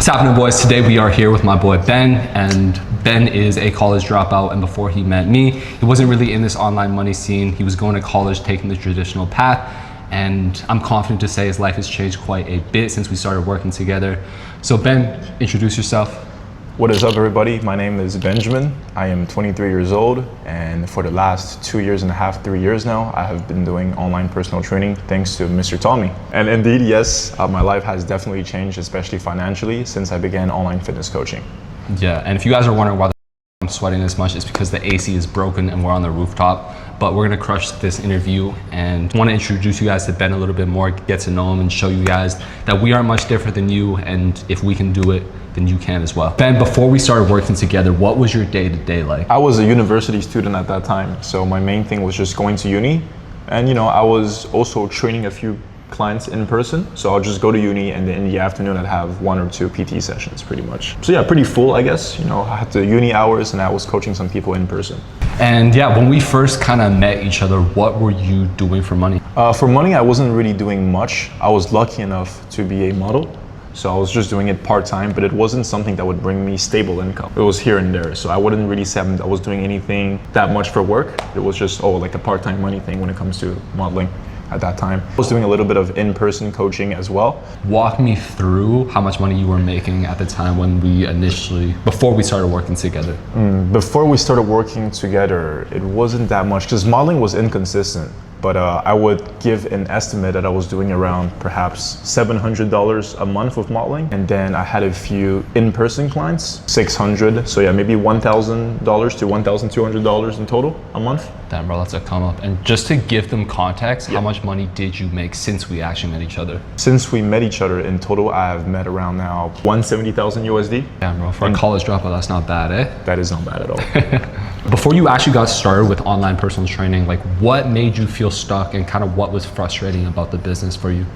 What's happening, boys? Today we are here with my boy Ben, and Ben is a college dropout, and before he met me, he wasn't really in this online money scene. He was going to college, taking the traditional path, and I'm confident to say his life has changed quite a bit since we started working together. So Ben, introduce yourself. What is up, everybody? My name is Benjamin. I am 23 years old, and for the last 2.5 years, 3 years now, I have been doing online personal training thanks to Mr. Tommy. And indeed, yes, my life has definitely changed, especially financially, since I began online fitness coaching. Yeah, and if you guys are wondering why I'm sweating this much, it's because the AC is broken and we're on the rooftop. But we're gonna crush this interview and want to introduce you guys to Ben a little bit more, get to know him, and show you guys that we aren't much different than you, and if we can do it, then you can as well. Ben, before we started working together, what was your day-to-day like? I was a university student at that time, so my main thing was just going to uni, and I was also training a few clients in person, so I'll just go to uni, and then in the afternoon I'd have 1 or 2 PT sessions pretty much. So yeah, pretty full, I guess. I had the uni hours and I was coaching some people in person. And yeah, when we first kind of met each other, what were you doing for money? For money, I wasn't really doing much. I was lucky enough to be a model, so I was just doing it part-time, but it wasn't something that would bring me stable income. It was here and there, so I wouldn't really say I was doing anything that much for work. It was just, like a part-time money thing when it comes to modeling at that time. I was doing a little bit of in-person coaching as well. Walk me through how much money you were making at the time when before we started working together. Before we started working together, it wasn't that much because modeling was inconsistent. But I would give an estimate that I was doing around perhaps $700 a month with modeling. And then I had a few in-person clients, $600. So yeah, maybe $1,000 to $1,200 in total a month. Damn, bro, that's a come up. And just to give them context, How much money did you make since we actually met each other? Since we met each other in total, I have met around now 170,000 USD. Damn, bro, for a college dropout, that's not bad, eh? That is not bad at all. Before you actually got started with online personal training, what made you feel stuck and kind of what was frustrating about the business for you?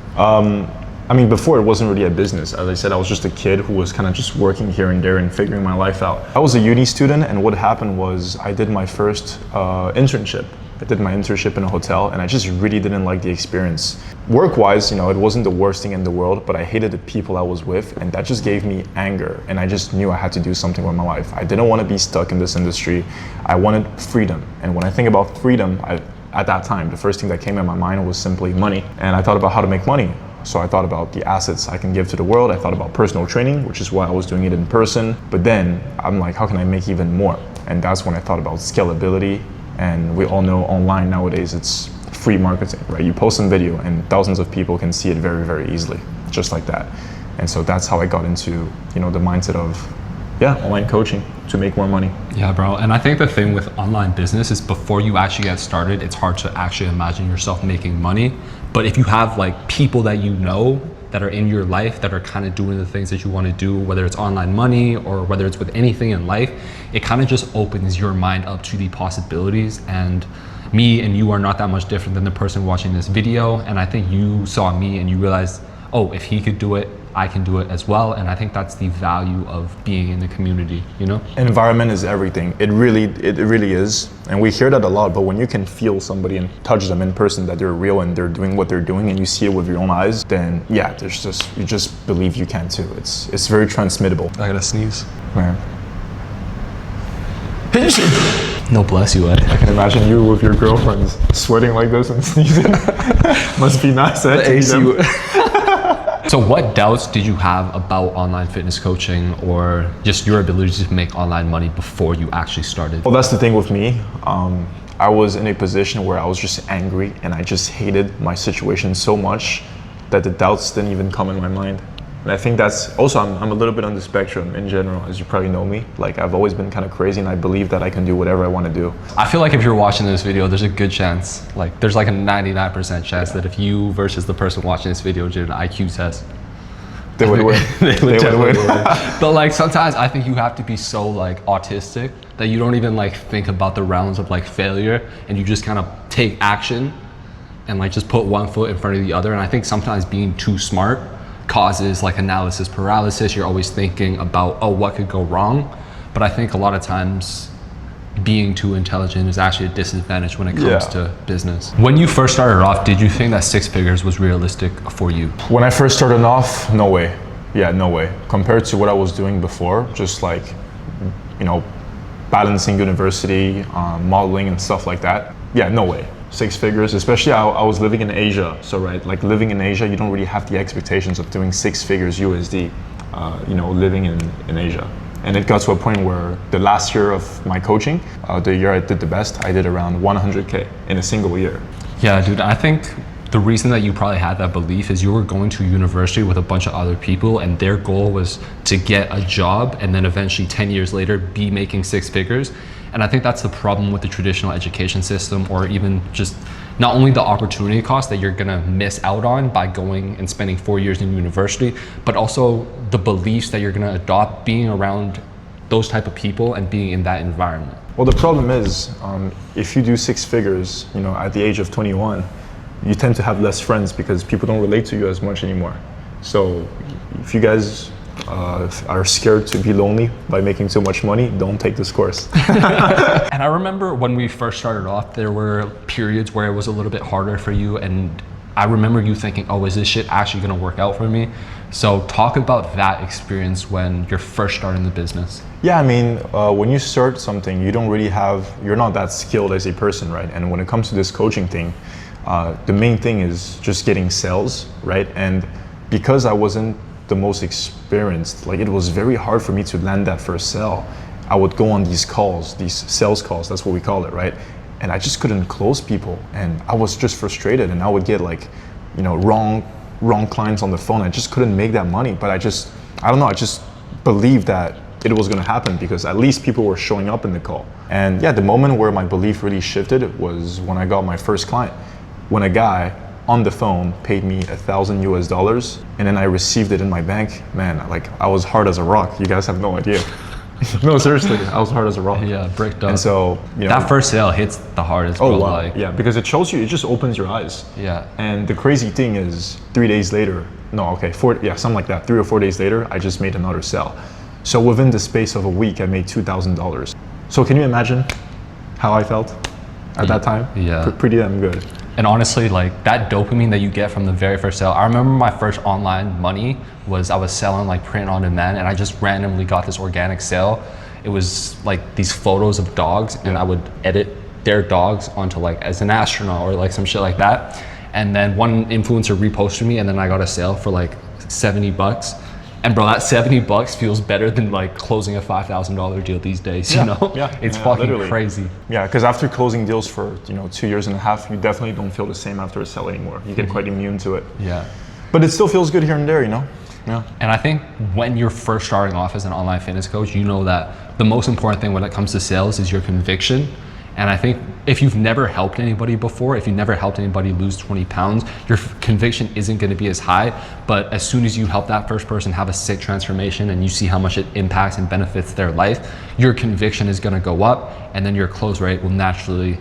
Before it wasn't really a business. As I said, I was just a kid who was kind of just working here and there and figuring my life out. I was a uni student, and what happened was I did my first internship. I did my internship in a hotel, and I just really didn't like the experience. Work-wise, it wasn't the worst thing in the world, but I hated the people I was with, and that just gave me anger, and I just knew I had to do something with my life. I didn't want to be stuck in this industry. I wanted freedom, and when I think about freedom, at that time, the first thing that came in my mind was simply money, and I thought about how to make money. So I thought about the assets I can give to the world. I thought about personal training, which is why I was doing it in person. But then I'm like, how can I make even more? And that's when I thought about scalability. And we all know online nowadays, it's free marketing, right? You post some video and thousands of people can see it very, very easily, just like that. And so that's how I got into, the mindset of, online coaching to make more money. Yeah, bro. And I think the thing with online business is before you actually get started, it's hard to actually imagine yourself making money. But if you have people that that are in your life that are kind of doing the things that you want to do, whether it's online money or whether it's with anything in life, it kind of just opens your mind up to the possibilities. And me and you are not that much different than the person watching this video. And I think you saw me and you realized, oh, if he could do it, I can do it as well. And I think that's the value of being in the community, Environment is everything. It really is. And we hear that a lot, but when you can feel somebody and touch them in person, that they're real and they're doing what they're doing and you see it with your own eyes, then yeah, you just believe you can too. It's very transmittable. I gotta sneeze. Man. No, bless you, Ed. I can imagine you with your girlfriends sweating like this and sneezing. Must be nice, eh? The AC. So what doubts did you have about online fitness coaching or just your ability to make online money before you actually started? Well, that's the thing with me. I was in a position where I was just angry and I just hated my situation so much that the doubts didn't even come in my mind. And I think that's also, I'm a little bit on the spectrum in general, as you probably know me. I've always been kind of crazy and I believe that I can do whatever I want to do. I feel like if you're watching this video, there's a good chance, there's a 99% chance that if you versus the person watching this video did an IQ test, they would win. They would win. But sometimes I think you have to be so autistic that you don't even think about the rounds of failure, and you just kind of take action and just put one foot in front of the other. And I think sometimes being too smart causes analysis paralysis. You're always thinking about, what could go wrong? But I think a lot of times being too intelligent is actually a disadvantage when it comes to business. When you first started off, did you think that 6 figures was realistic for you? When I first started off, no way. Yeah, no way. Compared to what I was doing before, just like, you know, balancing university, modeling and stuff like that. Yeah, no way. 6 figures, especially I was living in Asia. So right, like living in Asia, you don't really have the expectations of doing 6 figures USD, you know, living in Asia. And it got to a point where the last year of my coaching, the year I did the best, I did around 100K in a single year. Yeah, dude, I think the reason that you probably had that belief is you were going to university with a bunch of other people and their goal was to get a job and then eventually 10 years later be making 6 figures. And I think that's the problem with the traditional education system, or even just not only the opportunity cost that you're gonna miss out on by going and spending 4 years in university, but also the beliefs that you're gonna adopt being around those type of people and being in that environment. Well, the problem is, if you do 6 figures, you know, at the age of 21, you tend to have less friends because people don't relate to you as much anymore. So if you guys are scared to be lonely by making so much money, don't take this course. And I remember when we first started off, there were periods where it was a little bit harder for you, and I remember you thinking, oh, is this shit actually gonna work out for me? So talk about that experience when you're first starting the business. Yeah, I mean, when you start something, you're not that skilled as a person, right? And when it comes to this coaching thing, the main thing is just getting sales, right? And because I wasn't the most experienced, like it was very hard for me to land that first sale. I would go on these calls, these sales calls, that's what we call it, right? And I just couldn't close people, and I was just frustrated, and I would get like, you know, wrong clients on the phone. I just couldn't make that money, but I don't know, I just believed that it was gonna happen because at least people were showing up in the call. And yeah, the moment where my belief really shifted was when I got my first client. When a guy on the phone paid me $1,000 and then I received it in my bank, man, like I was hard as a rock. You guys have no idea. No, seriously, I was hard as a rock. Yeah, bricked up. And so, you know, that first sale hits the hardest. oh bro, wow, like, yeah, because it shows you, it just opens your eyes. Yeah. And the crazy thing is, 3 days later, something like that, 3 or 4 days later, I just made another sale. So within the space of a week, I made $2,000. So can you imagine how I felt at that time? Yeah. Pretty damn good. And honestly, like that dopamine that you get from the very first sale, I remember my first online money was I was selling like print on demand, and I just randomly got this organic sale. It was like these photos of dogs, and I would edit their dogs onto like as an astronaut or like some shit like that. And then one influencer reposted me, and then I got a sale for like $70. And bro, that $70 feels better than like closing a $5,000 deal these days, you know? Yeah, it's yeah, fucking literally crazy. Yeah, because after closing deals for 2 years and a half, you definitely don't feel the same after a sale anymore. You get quite immune to it. Yeah. But it still feels good here and there, you know? Yeah. And I think when you're first starting off as an online fitness coach, you know that the most important thing when it comes to sales is your conviction. And I think if you've never helped anybody before, if you've never helped anybody lose 20 pounds, your conviction isn't going to be as high. But as soon as you help that first person have a sick transformation and you see how much it impacts and benefits their life, your conviction is going to go up, and then your close rate will naturally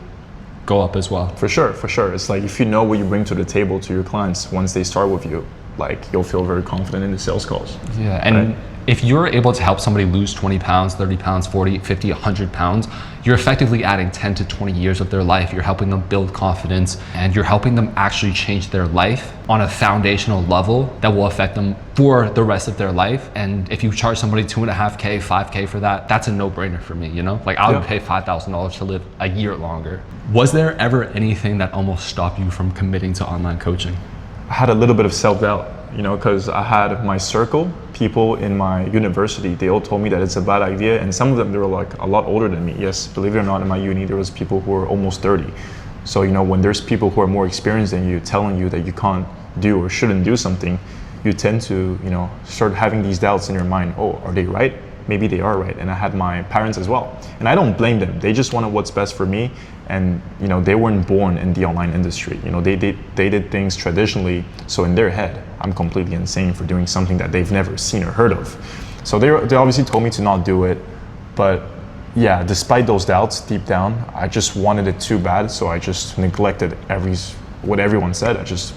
go up as well. For sure, for sure. It's like if you know what you bring to the table to your clients once they start with you, like you'll feel very confident in the sales calls. Yeah, and right? If you're able to help somebody lose 20 pounds, 30 pounds, 40, 50, 100 pounds, you're effectively adding 10 to 20 years of their life. You're helping them build confidence, and you're helping them actually change their life on a foundational level that will affect them for the rest of their life. And if you charge somebody 2.5K, 5K for that, that's a no-brainer for me, you know? Like I would pay $5,000 to live a year longer. Was there ever anything that almost stopped you from committing to online coaching? I had a little bit of self-doubt, because I had my circle, people in my university, they all told me that it's a bad idea, and some of them, they were like a lot older than me. Yes, believe it or not, in my uni, there was people who were almost 30. So, when there's people who are more experienced than you telling you that you can't do or shouldn't do something, you tend to, start having these doubts in your mind. Oh, are they right? Maybe they are right. And I had my parents as well. And I don't blame them. They just wanted what's best for me. And, they weren't born in the online industry. They did things traditionally. So in their head, I'm completely insane for doing something that they've never seen or heard of. So they obviously told me to not do it. But yeah, despite those doubts deep down, I just wanted it too bad. So I just neglected what everyone said. I just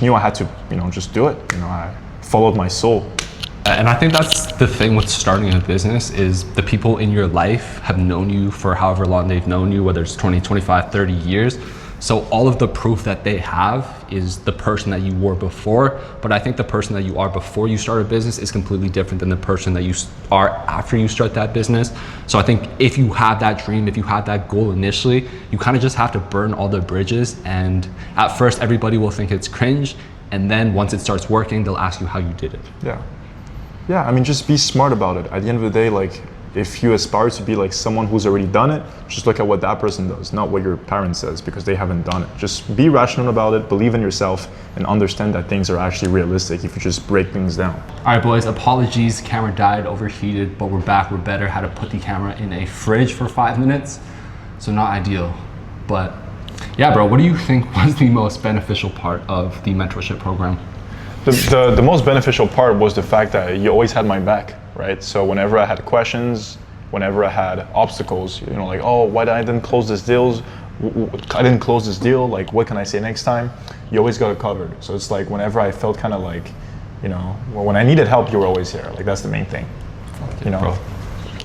knew I had to, just do it. I followed my soul. And I think that's the thing with starting a business is the people in your life have known you for however long they've known you, whether it's 20, 25, 30 years. So all of the proof that they have is the person that you were before. But I think the person that you are before you start a business is completely different than the person that you are after you start that business. So I think if you have that dream, if you have that goal initially, you kind of just have to burn all the bridges. And at first, everybody will think it's cringe. And then once it starts working, they'll ask you how you did it. Yeah, I mean, just be smart about it. At the end of the day, like, if you aspire to be like someone who's already done it, just look at what that person does, not what your parents says, because they haven't done it. Just be rational about it, believe in yourself, and understand that things are actually realistic if you just break things down. All right, boys, apologies. Camera died, overheated, but we're back, we're better. Had to put the camera in a fridge for 5 minutes, so not ideal. But yeah, bro, what do you think was the most beneficial part of the mentorship program? The most beneficial part was the fact that you always had my back, right? So whenever I had questions, whenever I had obstacles, you know, like, oh, why I didn't close this deal? I didn't close this deal. Like, what can I say next time? You always got it covered. So it's like whenever I felt kind of like, you know, when I needed help, you were always here. Like, that's the main thing, you know. Bro.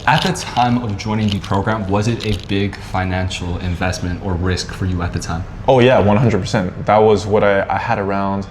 At the time of joining the program, was it a big financial investment or risk for you at the time? Oh yeah, 100%. That was what I had around.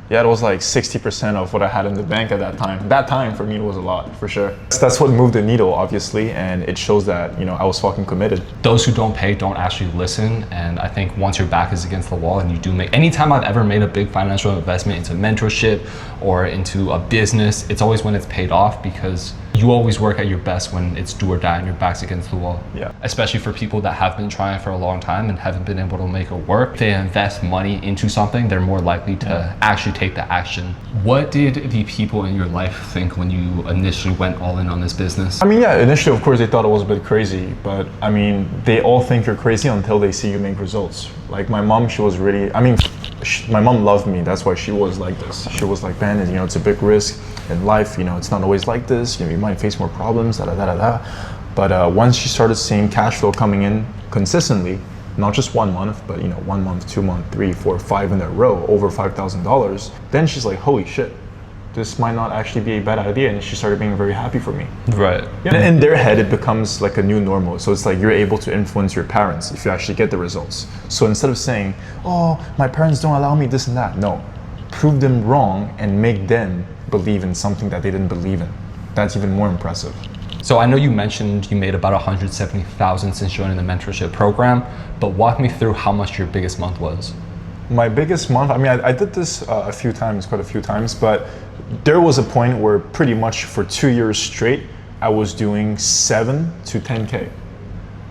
Yeah, it was like 60% of what I had in the bank at that time. That time for me it was a lot, for sure. That's what moved the needle, obviously, and it shows that, you know, I was fucking committed. Those who don't pay don't actually listen, and I think once your back is against the wall and you do make, anytime I've ever made a big financial investment into mentorship or into a business, it's always when it's paid off, because you always work at your best when it's do or die and your back's against the wall. Yeah. Especially for people that have been trying for a long time and haven't been able to make it work. If they invest money into something, they're more likely to actually take the action. What did the people in your life think when you initially went all in on this business? I mean, yeah, initially, of course, they thought it was a bit crazy, but I mean, they all think you're crazy until they see you make results. Like my mom, she was really, I mean, my mom loved me. That's why she was like this. She was like, man, you know, it's a big risk in life. You know, it's not always like this. You know, you might face more problems, da da da da da. But once she started seeing cash flow coming in consistently, not just 1 month, but you know, 1 month, 2 months, 3, 4, 5 in a row, over $5,000. Then she's like, holy shit, this might not actually be a bad idea. And she started being very happy for me. Right. Yeah. And in their head, it becomes like a new normal. So it's like you're able to influence your parents if you actually get the results. So instead of saying, oh, my parents don't allow me this and that. No, prove them wrong and make them believe in something that they didn't believe in. That's even more impressive. So I know you mentioned you made about 170,000 since joining the mentorship program, but walk me through how much your biggest month was. My biggest month, I mean, I did this a few times, quite a few times, but there was a point where pretty much for 2 years straight, I was doing 7 to 10K.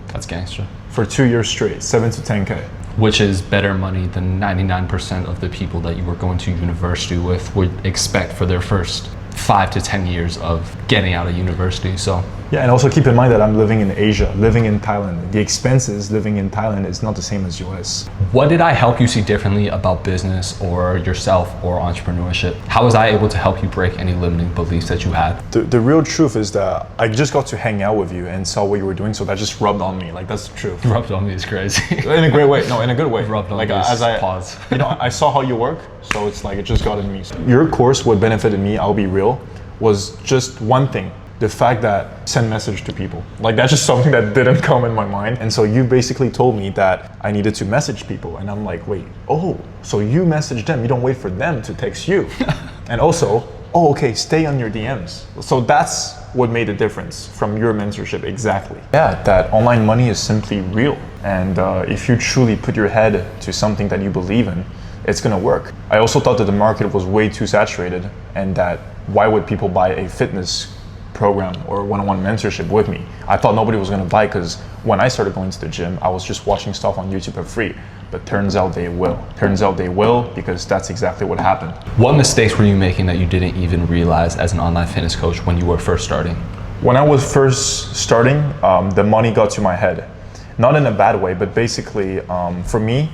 That's gangster. For 2 years straight, 7 to 10K. Which is better money than 99% of the people that you were going to university with would expect for their first 5 to 10 years of getting out of university. So yeah, and also keep in mind that I'm living in Asia, living in Thailand. The expenses living in Thailand is not the same as US. What did I help you see differently about business or yourself or entrepreneurship? How was I able to help you break any limiting beliefs that you had? The real truth is that I just got to hang out with you and saw what you were doing, so that just rubbed on me. Like, that's the truth. Rubbed on me is crazy. In a great way. No, in a good way. Rubbed on like me as I pause. You know, I saw how you work, so it's like it just got in me. Your course, what benefited me, I'll be real, was just one thing. The fact that send message to people. Like, that's just something that didn't come in my mind. And so you basically told me that I needed to message people. And I'm like, wait, oh, so you message them, you don't wait for them to text you. And also, oh, okay, stay on your DMs. So that's what made the difference from your mentorship, exactly. Yeah, that online money is simply real. And if you truly put your head to something that you believe in, it's gonna work. I also thought that the market was way too saturated, and that why would people buy a fitness program or one-on-one mentorship with me? I thought nobody was gonna buy, because when I started going to the gym, I was just watching stuff on YouTube for free. But turns out they will. Turns out they will, because that's exactly what happened. What mistakes were you making that you didn't even realize as an online fitness coach when you were first starting? When I was first starting, the money got to my head. Not in a bad way, but basically, for me,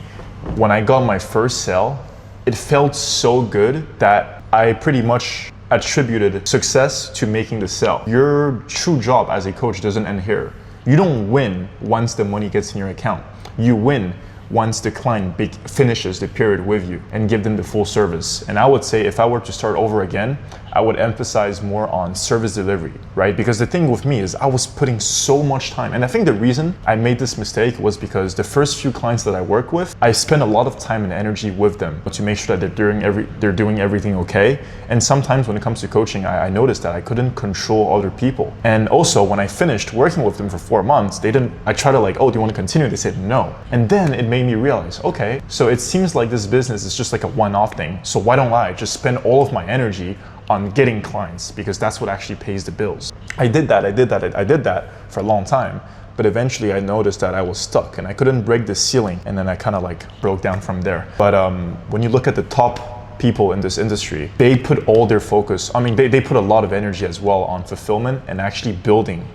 when I got my first sale, it felt so good that I pretty much attributed success to making the sale. Your true job as a coach doesn't end here. You don't win once the money gets in your account. You win once the client finishes the period with you and give them the full service. And I would say if I were to start over again, I would emphasize more on service delivery, right? Because the thing with me is I was putting so much time. And I think the reason I made this mistake was because the first few clients that I work with, I spent a lot of time and energy with them to make sure that they're doing everything okay. And sometimes when it comes to coaching, I noticed that I couldn't control other people. And also when I finished working with them for 4 months, I tried to like, oh, do you want to continue? They said no. And then it made me realize, okay, so it seems like this business is just like a one-off thing. So why don't I just spend all of my energy on getting clients, because that's what actually pays the bills. I did that for a long time, but eventually I noticed that I was stuck and I couldn't break the ceiling, and then I kind of like broke down from there. But when you look at the top people in this industry, they put all their focus, they put a lot of energy as well on fulfillment and actually building,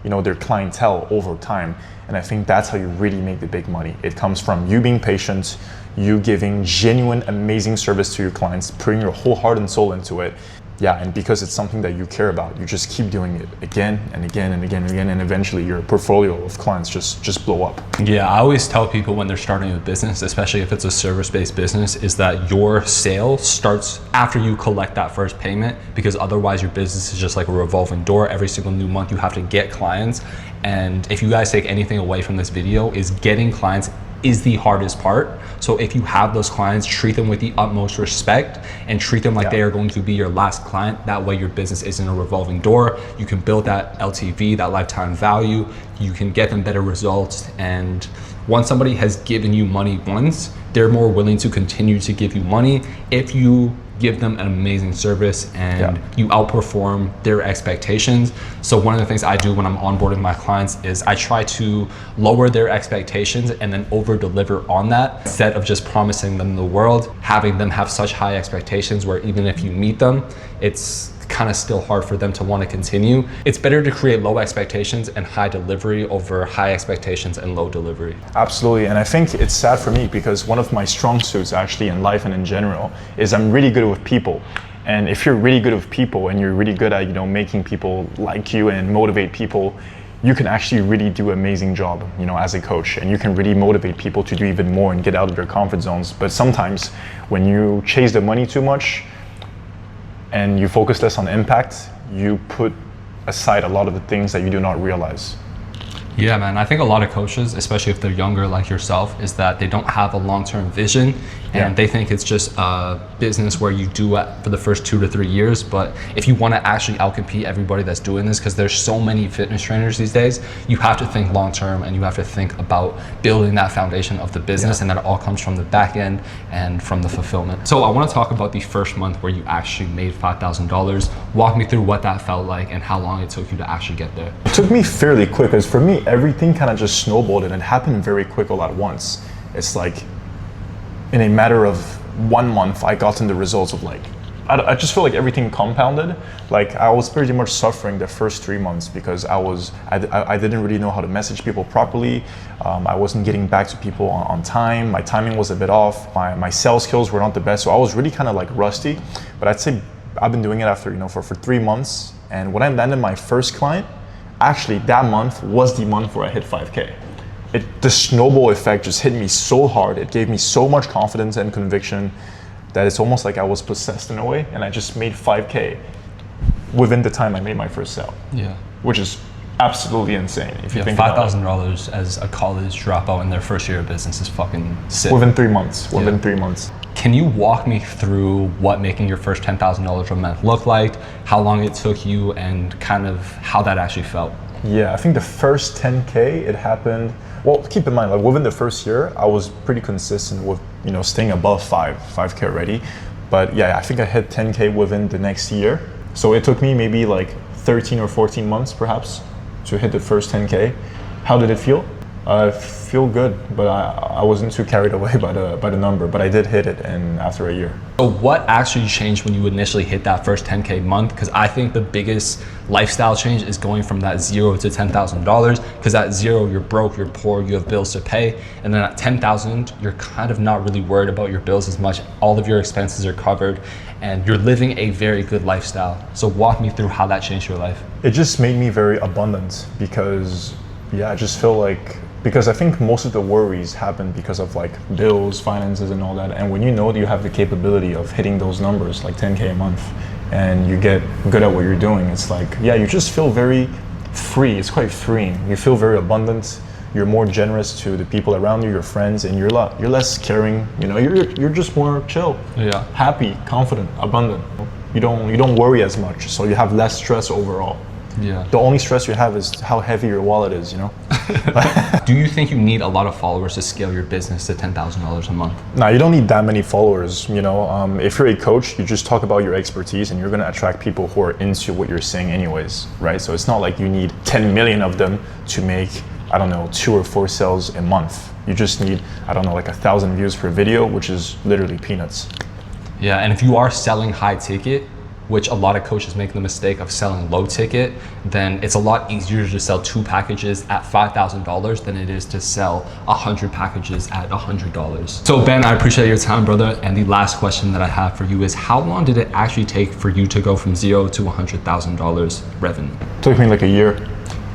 their clientele over time. And I think that's how you really make the big money. It comes from you being patient, you giving genuine, amazing service to your clients, putting your whole heart and soul into it. Yeah, and because it's something that you care about, you just keep doing it again and again and again and again, and eventually your portfolio of clients just blow up. Yeah, I always tell people when they're starting a business, especially if it's a service-based business, is that your sale starts after you collect that first payment, because otherwise your business is just like a revolving door. Every single new month you have to get clients. And if you guys take anything away from this video, is getting clients is the hardest part. So if you have those clients, treat them with the utmost respect and treat them like they are going to be your last client. That way your business isn't a revolving door. You can build that LTV, that lifetime value. You can get them better results. And once somebody has given you money once, they're more willing to continue to give you money if you give them an amazing service and you outperform their expectations. So one of the things I do when I'm onboarding my clients is I try to lower their expectations and then over deliver on that, instead of just promising them the world, having them have such high expectations where even if you meet them, it's kind of still hard for them to want to continue. It's better to create low expectations and high delivery over high expectations and low delivery. Absolutely, and I think it's sad for me because one of my strong suits actually in life and in general is I'm really good with people. And if you're really good with people and you're really good at, making people like you and motivate people, you can actually really do an amazing job, as a coach, and you can really motivate people to do even more and get out of their comfort zones. But sometimes when you chase the money too much, and you focus less on impact, you put aside a lot of the things that you do not realize. Yeah, man, I think a lot of coaches, especially if they're younger like yourself, is that they don't have a long-term vision and they think it's just a business where you do it for the first 2 to 3 years. But if you want to actually outcompete everybody that's doing this, because there's so many fitness trainers these days, you have to think long-term and you have to think about building that foundation of the business, and that it all comes from the back end and from the fulfillment. So I want to talk about the first month where you actually made $5,000. Walk me through what that felt like and how long it took you to actually get there. It took me fairly quick, because for me, everything kind of just snowballed and it happened very quick all at once. It's like in a matter of 1 month, I got in the results of I just feel like everything compounded. Like I was pretty much suffering the first 3 months because I didn't really know how to message people properly. I wasn't getting back to people on time. My timing was a bit off. My sales skills were not the best. So I was really kind of like rusty, but I'd say I've been doing it after, for 3 months. And when I landed my first client, actually that month was the month where I hit 5K. The snowball effect just hit me so hard. It gave me so much confidence and conviction that it's almost like I was possessed in a way, and I just made 5K within the time I made my first sale. Yeah. Which is absolutely insane if you think about it. $5,000 as a college dropout in their first year of business is fucking sick. Within 3 months. 3 months. Can you walk me through what making your first $10,000 a month looked like, how long it took you, and kind of how that actually felt? Yeah, I think the first 10K, it happened. Well, keep in mind, like within the first year, I was pretty consistent with, staying above 5K already. But yeah, I think I hit 10K within the next year. So it took me maybe like 13 or 14 months perhaps to hit the first 10K. How did it feel? I feel good, but I wasn't too carried away by the number, but I did hit it after a year. So what actually changed when you initially hit that first 10K month? Because I think the biggest lifestyle change is going from that $0 to $10,000, because at 0, you're broke, you're poor, you have bills to pay. And then at 10,000, you're kind of not really worried about your bills as much. All of your expenses are covered and you're living a very good lifestyle. So walk me through how that changed your life. It just made me very abundant because, I just feel like, because I think most of the worries happen because of like bills, finances and all that. And when you know that you have the capability of hitting those numbers, like 10K a month, and you get good at what you're doing, it's like, yeah, you just feel very free. It's quite freeing. You feel very abundant. You're more generous to the people around you, your friends, and you're less caring. You know, you're just more chill, Yeah. happy, confident, abundant. You don't worry as much, so you have less stress overall. Yeah. The only stress you have is how heavy your wallet is, you know? Do you think you need a lot of followers to scale your business to $10,000 a month? No, you don't need that many followers, you know? If you're a coach, you just talk about your expertise and you're gonna attract people who are into what you're saying anyways, right? So it's not like you need 10 million of them to make, I don't know, 2 or 4 sales a month. You just need, I don't know, like 1,000 views per video, which is literally peanuts. Yeah, and if you are selling high ticket, which a lot of coaches make the mistake of selling low ticket, then it's a lot easier to sell 2 packages at $5,000 than it is to sell 100 packages at $100. So Ben, I appreciate your time, brother. And the last question that I have for you is, how long did it actually take for you to go from $0 to $100,000 revenue? It took me like a year.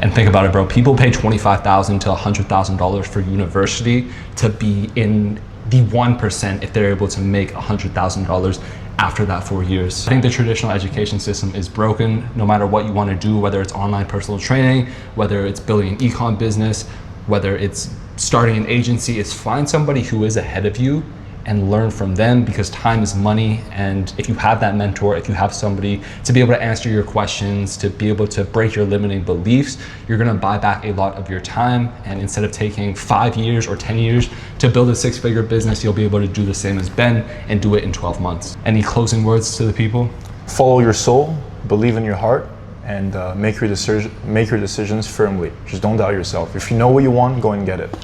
And think about it, bro. People pay $25,000 to $100,000 for university to be in the 1% if they're able to make $100,000 after that 4 years. I think the traditional education system is broken. No matter what you want to do, whether it's online personal training, whether it's building an e-com business, whether it's starting an agency, is find somebody who is ahead of you and learn from them, because time is money. And if you have that mentor, if you have somebody to be able to answer your questions, to be able to break your limiting beliefs, you're gonna buy back a lot of your time. And instead of taking 5 years or 10 years to build a 6-figure business, you'll be able to do the same as Ben and do it in 12 months. Any closing words to the people? Follow your soul, believe in your heart, and make your decisions firmly. Just don't doubt yourself. If you know what you want, go and get it.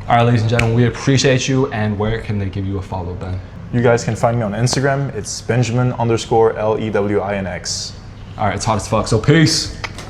All right, ladies and gentlemen, we appreciate you. And where can they give you a follow, Ben? You guys can find me on Instagram. It's Benjamin_LEWINX. All right, it's hot as fuck, so peace.